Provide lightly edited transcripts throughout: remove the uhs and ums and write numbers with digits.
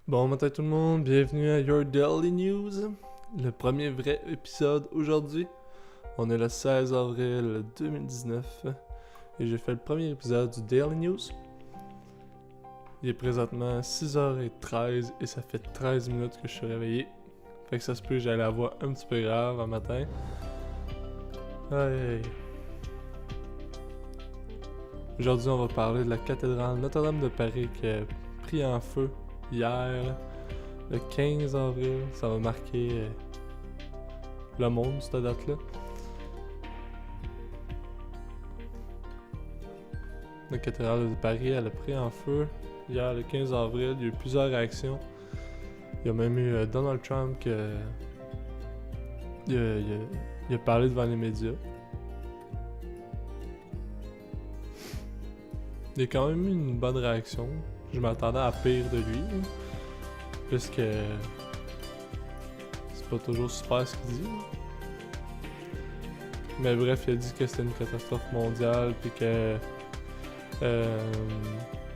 Bon matin tout le monde, bienvenue à Your Daily News, le premier vrai épisode aujourd'hui. On est le 16 avril 2019 et j'ai fait le premier épisode du Daily News. Il est présentement 6h13 et ça fait 13 minutes que je suis réveillé. Fait que ça se peut que j'ai la voix un petit peu grave un matin. Aïe. Aujourd'hui on va parler de la cathédrale Notre-Dame de Paris qui a pris en feu hier. Le 15 avril, ça va marquer le monde, cette date-là. La cathédrale de Paris, elle a pris en feu hier, le 15 avril. Il y a eu plusieurs réactions. Il y a même eu Donald Trump qui il a parlé devant les médias. Il y a quand même eu une bonne réaction. Je m'attendais à pire de lui. Puisque c'est pas toujours super ce qu'il dit. Mais bref, il a dit que c'était une catastrophe mondiale puis que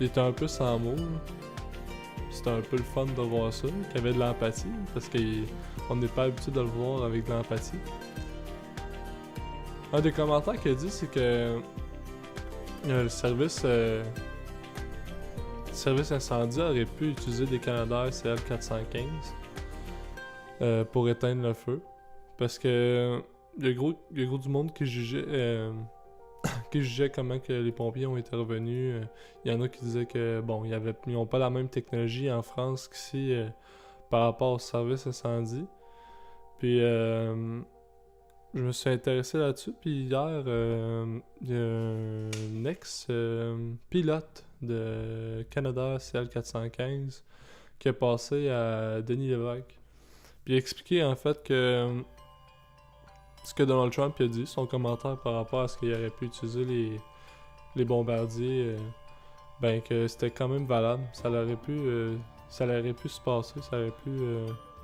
il était un peu sans mots. C'était un peu le fun de voir ça, qu'il y avait de l'empathie, parce qu'on n'est pas habitué de le voir avec de l'empathie. Un des commentaires qu'il a dit, c'est que le service incendie aurait pu utiliser des Canadair CL415 pour éteindre le feu. Parce que il y a gros du monde qui jugeait comment que les pompiers ont été revenus. Il y en a qui disaient que bon, ils n'ont pas la même technologie en France qu'ici par rapport au service incendie. Puis je me suis intéressé là-dessus. Puis hier, il y a un ex-pilote de Canadair CL415 qui est passé à Denis Lévesque. Puis il a expliqué en fait que ce que Donald Trump a dit, son commentaire par rapport à ce qu'il aurait pu utiliser les bombardiers, ben que c'était quand même valable. Ça aurait pu se passer, ça aurait pu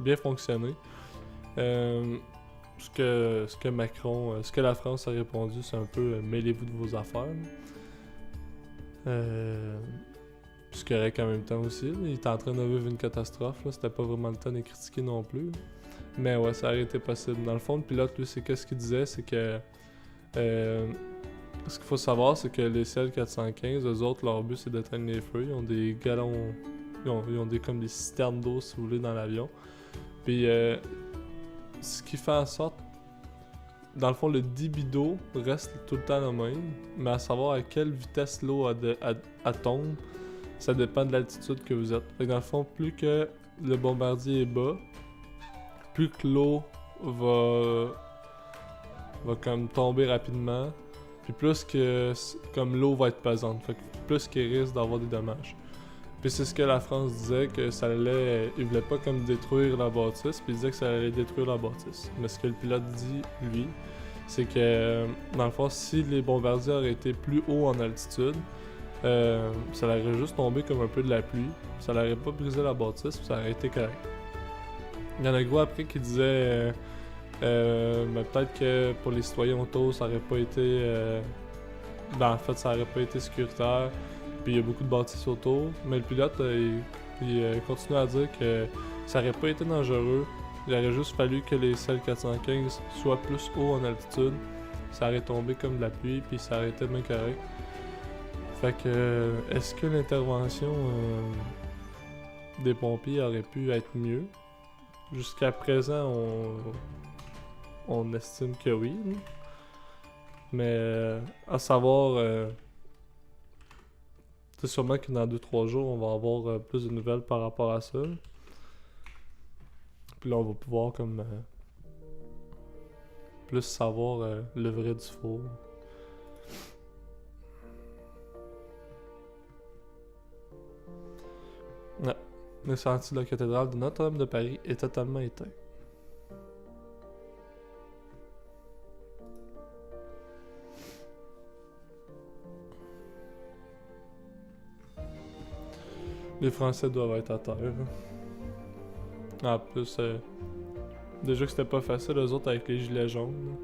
bien fonctionner. Ce que Macron, ce que la France a répondu, c'est un peu mêlez-vous de vos affaires. C'est correct en même temps aussi. Là. Il était en train de vivre une catastrophe. Là. C'était pas vraiment le temps de critiquer non plus. Mais ouais, ça aurait été possible. Dans le fond, le pilote, lui, c'est qu'est-ce qu'il disait, c'est que ce qu'il faut savoir, c'est que les CL415, eux autres, leur but, c'est d'éteindre les feux. Ils ont des galons, ils ont comme des citernes d'eau, si vous voulez, dans l'avion. Puis ce qui fait en sorte, dans le fond, le débit d'eau reste tout le temps le même, mais à savoir à quelle vitesse l'eau tombe, ça dépend de l'altitude que vous êtes. Fait que dans le fond, plus que le bombardier est bas, plus que l'eau va comme tomber rapidement, puis plus que comme l'eau va être pesante, fait que plus qu'il risque d'avoir des dommages. Puis c'est ce que la France disait, que ça allait, ils voulaient pas comme détruire la bâtisse, puis ils disaient que ça allait détruire la bâtisse. Mais ce que le pilote dit, lui, c'est que dans le fond, si les bombardiers auraient été plus haut en altitude, ça aurait juste tombé comme un peu de la pluie, ça n'aurait pas brisé la bâtisse, puis ça aurait été correct. Il y en a gros après qui disaient mais peut-être que pour les citoyens autour, ça aurait pas été en fait, ça aurait pas été sécuritaire. Puis il y a beaucoup de bâtisses autour. Mais le pilote, il continue à dire que ça aurait pas été dangereux. Il aurait juste fallu que les CL415 soient plus haut en altitude. Ça aurait tombé comme de la pluie, puis ça aurait été bien correct. Fait que, est-ce que l'intervention des pompiers aurait pu être mieux? Jusqu'à présent, on estime que oui. Mais à savoir, c'est sûrement que dans 2-3 jours, on va avoir plus de nouvelles par rapport à ça. Puis là, on va pouvoir comme plus savoir le vrai du faux. Ouais. L'incendie de la cathédrale de Notre-Dame de Paris est totalement éteint. Les Français doivent être à terre. En plus, déjà que c'était pas facile, eux autres, avec les gilets jaunes.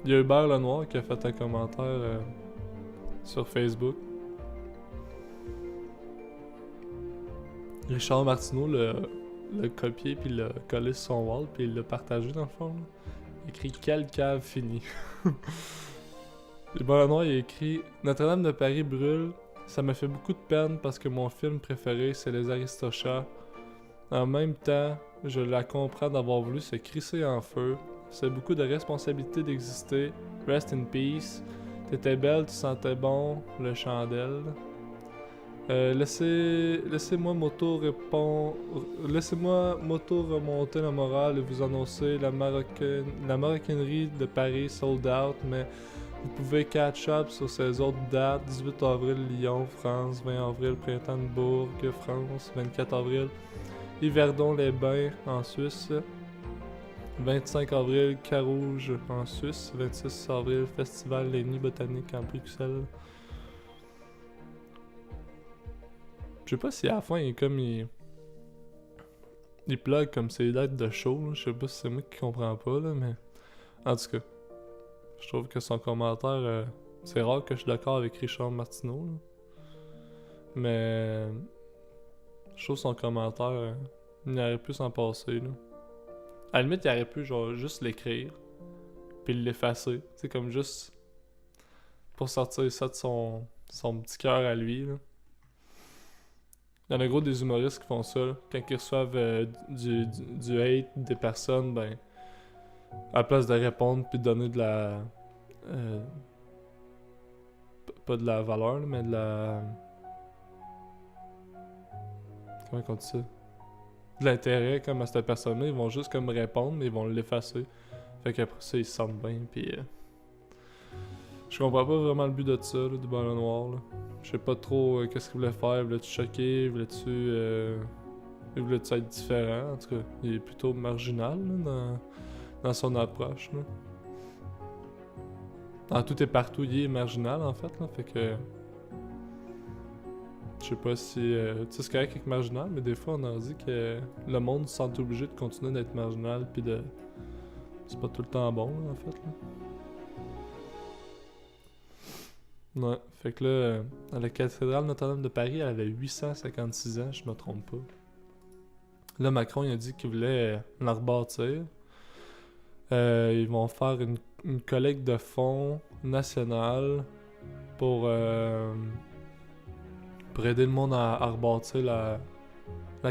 Il y a Hubert Lenoir qui a fait un commentaire sur Facebook. Richard Martineau l'a copié, puis l'a collé sur son wall, puis il l'a partagé dans le fond. Là. Il a écrit Quelle cave finie. Le ballon noir, il a écrit Notre-Dame de Paris brûle. Ça me fait beaucoup de peine parce que mon film préféré, c'est Les Aristochats. En même temps, je la comprends d'avoir voulu se crisser en feu. C'est beaucoup de responsabilité d'exister. Rest in peace. T'étais belle, tu sentais bon, le chandelle. Laissez-moi moto remonter la morale et vous annoncer la maroquinerie de Paris sold out, mais vous pouvez catch up sur ces autres dates. 18 avril, Lyon, France. 20 avril, Printemps de Bourg, France. 24 avril, Yverdon-les-Bains, en Suisse. 25 avril, Carouge, en Suisse. 26 avril, Festival Les Nuits Botaniques en Bruxelles. Je sais pas si à la fin, il plug comme ses dates de show. Là. Je sais pas si c'est moi qui comprends pas, là, mais... En tout cas, je trouve que son commentaire... c'est rare que je suis d'accord avec Richard Martineau, là. Mais... Je trouve son commentaire... il aurait pu s'en passer, là. À la limite, il aurait pu, genre, juste l'écrire. Puis l'effacer. Tu sais, comme juste... Pour sortir ça de son petit cœur à lui, là. Il y en a gros des humoristes qui font ça, là. Quand ils reçoivent du hate des personnes, ben, à la place de répondre puis de donner de la... pas de la valeur, là, mais de la... Comment on dit ça? De l'intérêt comme à cette personne-là, ils vont juste comme répondre, mais ils vont l'effacer. Fait qu'après ça, ils se sentent bien, pis... Je comprends pas vraiment le but de ça, là, du ballon noir, là. Je sais pas trop qu'est-ce qu'il voulait faire. Voulait-tu choquer? Il voulait-tu être différent? En tout cas, il est plutôt marginal là, dans son approche. Là. En tout et partout, il est marginal en fait. Là, fait que... Je sais pas si... tu sais, c'est correct avec marginal, mais des fois on en dit que le monde se sent obligé de continuer d'être marginal pis de... C'est pas tout le temps bon, là, en fait. Là. Ouais, fait que là, à la cathédrale Notre-Dame de Paris, elle avait 856 ans, je me trompe pas. Là, Macron, il a dit qu'il voulait la rebâtir. Ils vont faire une collecte de fonds nationale pour aider le monde à rebâtir la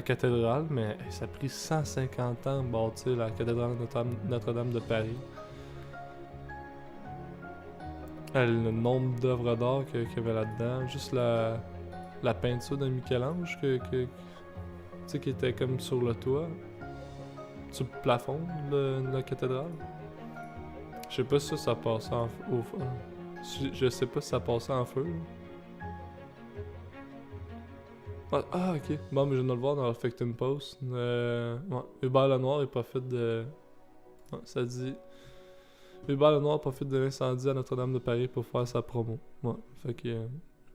cathédrale, mais ça a pris 150 ans de bâtir la cathédrale Notre-Dame de Paris. Le nombre d'œuvres d'art qu'il y avait là-dedans, juste la peinture de Michel-Ange tu sais, qui était comme sur le toit, sur le plafond de la cathédrale. Je sais pas si ça passait au feu. Je sais pas si ça passait en feu. Ah, ok. Bon, mais je viens de le voir dans le Huffington Post. Ouais. Hubert Lenoir est pas fait de... Ouais, ça dit... Hubert Lenoir profite de l'incendie à Notre-Dame de Paris pour faire sa promo. Ouais, fait que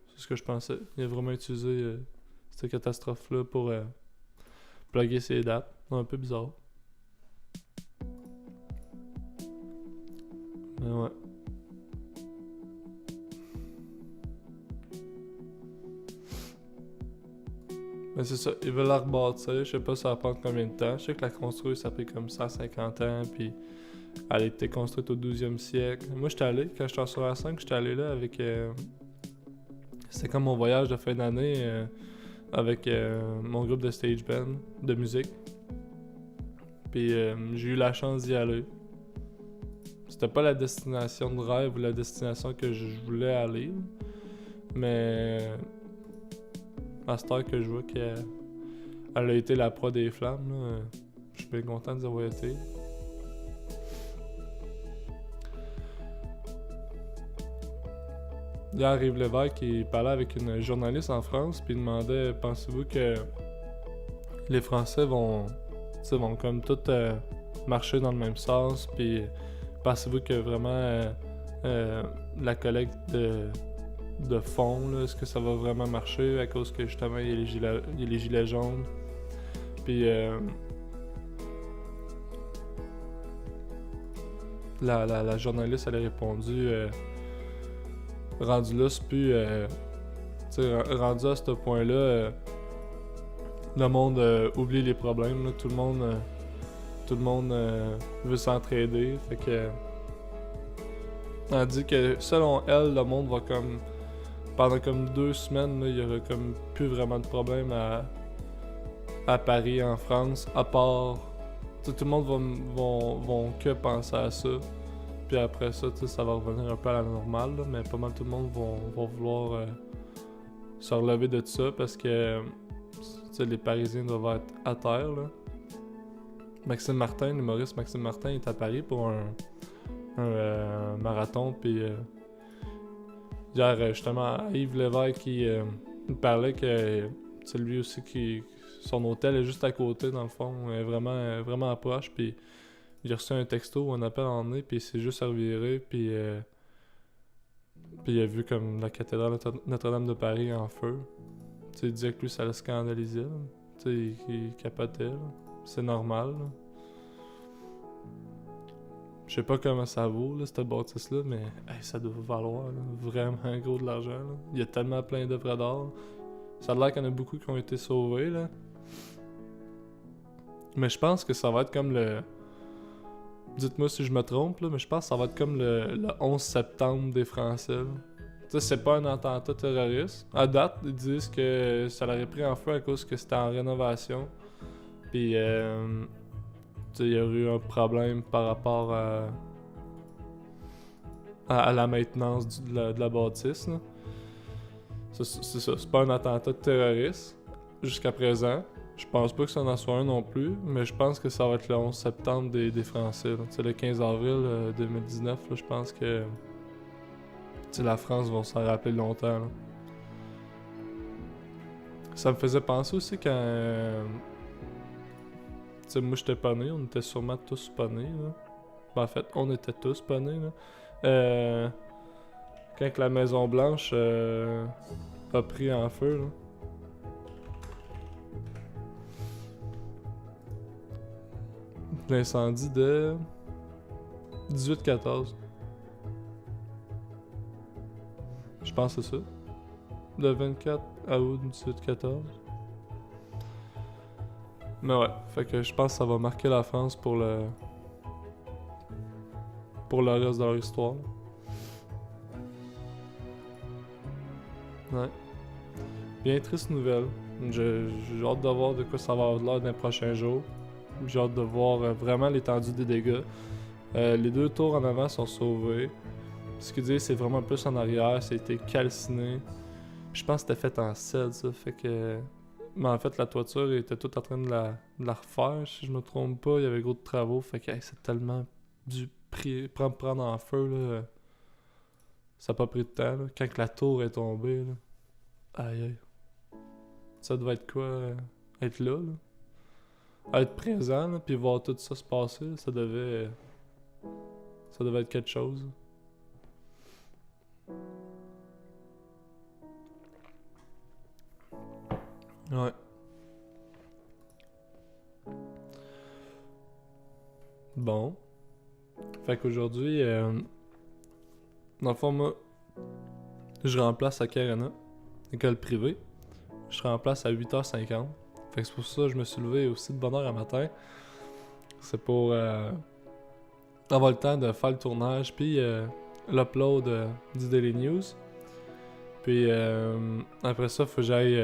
c'est ce que je pensais. Il a vraiment utilisé cette catastrophe-là pour plugger ses dates. Un peu bizarre. Mais ouais. Mais c'est ça, ils veulent la rebâtir. Je sais pas ça va prendre combien de temps. Je sais que la construire ça a pris comme 150 ans, puis elle a été construite au 12e siècle. Moi, j'étais allé, quand j'étais en secondaire 5, j'étais allé là avec... C'était comme mon voyage de fin d'année avec mon groupe de stage band de musique. Puis j'ai eu la chance d'y aller. C'était pas la destination de rêve ou la destination que je voulais aller. Mais... à cette heure que je vois qu'elle a été la proie des flammes, là, je suis bien content d'y avoir été. Hier, Yves Lévesque, il parlait avec une journaliste en France, puis il demandait « Pensez-vous que les Français vont comme tout marcher dans le même sens, puis pensez-vous que vraiment la collecte de fonds, là, est-ce que ça va vraiment marcher à cause que justement il y a les gilets jaunes. Puis la journaliste elle a répondu rendu là c'est plus rendu à ce point là le monde oublie les problèmes, là. Tout le monde veut s'entraider, fait que... Elle dit que selon elle, le monde va comme... Pendant comme 2 semaines, il y aura comme plus vraiment de problèmes à Paris, en France, à part... Tout le monde vont que penser à ça. Puis après ça, ça va revenir un peu à la normale, là, mais pas mal tout le monde vont vouloir se relever de ça parce que les Parisiens doivent être à terre. Là. Maxime Martin, l'humoriste Maxime Martin, est à Paris pour un marathon. Puis hier, justement, Yves Lévesque, il parlait que c'est lui aussi qui... Son hôtel est juste à côté, dans le fond, est vraiment proche. Puis il a reçu un texto ou un appel en nez, puis il s'est juste reviré, puis il a vu comme la cathédrale Notre-Dame de Paris en feu. Tu sais, il disait que lui, ça le scandalisait. Tu sais, il capotait. Là. C'est normal. Là. Je sais pas comment ça vaut, là, cette bâtisse-là, mais ça doit valoir là, vraiment gros de l'argent. Là. Il y a tellement plein d'œuvres d'art. Ça a l'air qu'il y en a beaucoup qui ont été sauvés, là. Mais je pense que ça va être comme le... Dites-moi si je me trompe, là, mais je pense que ça va être comme le 11 septembre des Français. Tu sais, c'est pas un attentat terroriste. À date, ils disent que ça l'aurait pris en feu à cause que c'était en rénovation. Puis, tu sais, il y aurait eu un problème par rapport à la maintenance de la bâtisse, là. C'est ça, c'est pas un attentat terroriste jusqu'à présent. Je pense pas que ça en soit un non plus, mais je pense que ça va être le 11 septembre des Français. C'est le 15 avril 2019, là, je pense que la France va s'en rappeler longtemps. Là. Ça me faisait penser aussi quand... moi j'étais pas né, on était sûrement tous pas nés. Là. Ben, en fait, on était tous pas nés. Là. Quand la Maison Blanche a pris en feu, là. L'incendie de 1814. Je pense que c'est ça. Le 24 août 1814. Mais ouais, fait que je pense que ça va marquer la France pour le reste de leur histoire. Ouais. Bien triste nouvelle. J'ai hâte de voir de quoi ça va avoir l'air dans les prochains jours. J'ai hâte de voir vraiment l'étendue des dégâts. Les 2 tours en avant sont sauvés. Ce qu'ils disent, c'est vraiment plus en arrière. Ça a été calciné. Je pense que c'était fait en cèdre, ça. Fait que... Mais en fait, la toiture était toute en train de la refaire. Si je me trompe pas, il y avait gros de travaux. Fait que c'est tellement dû prendre en feu, là. Ça n'a pas pris de temps, là. Quand la tour est tombée, là. Aïe aïe. Ça devait être quoi? Être là, là. Être présent, là, puis voir tout ça se passer, là, ça devait être quelque chose. Ouais. Bon. Fait qu'aujourd'hui, dans le fond, moi, je remplace à Carana, école privée. Je remplace à 8h50. Fait que c'est pour ça que je me suis levé aussi de bonne heure à matin. C'est pour avoir le temps de faire le tournage, puis l'upload du Daily News. Puis après ça, il faut que j'aille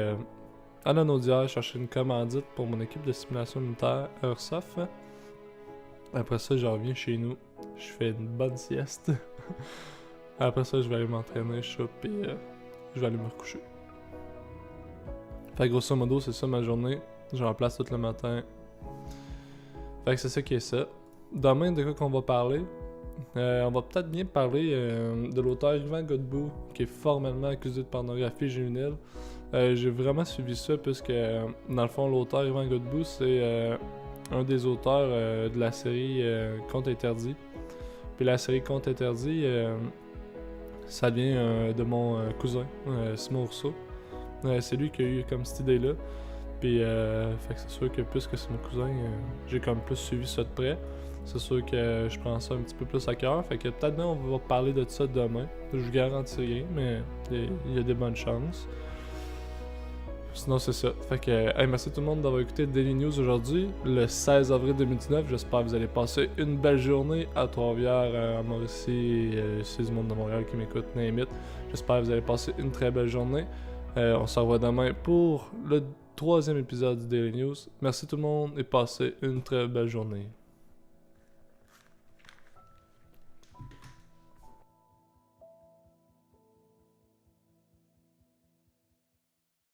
à la Naudière chercher une commandite pour mon équipe de simulation militaire Airsoft. Après ça, je reviens chez nous. Je fais une bonne sieste. Après ça, je vais aller m'entraîner, je soupe, puis je vais aller me recoucher. Fait que grosso modo, c'est ça ma journée. Je remplace tout le matin. Fait que c'est ça qui est ça. Demain, de quoi qu'on va parler? On va peut-être bien parler de l'auteur Yvan Godbout, qui est formellement accusé de pornographie juvénile. J'ai vraiment suivi ça, puisque dans le fond, l'auteur Yvan Godbout, c'est un des auteurs de la série Contes interdits. Puis la série Contes interdits, ça vient de mon cousin, Simon Rousseau. C'est lui qui a eu comme cette idée-là. Puis, fait que c'est sûr que puisque c'est mon cousin, j'ai comme plus suivi ça de près. C'est sûr que je prends ça un petit peu plus à cœur. Fait que peut-être bien on va parler de ça demain. Je vous garantis rien, mais il y a des bonnes chances. Sinon, c'est ça. Fait que, hey, merci tout le monde d'avoir écouté Daily News aujourd'hui, le 16 avril 2019. J'espère que vous allez passer une belle journée à Trois-Rivières, à Mauricie, c'est du monde de Montréal qui m'écoute, name it. J'espère que vous allez passer une très belle journée. On se revoit demain pour le 3e épisode du Daily News. Merci tout le monde et passez une très belle journée.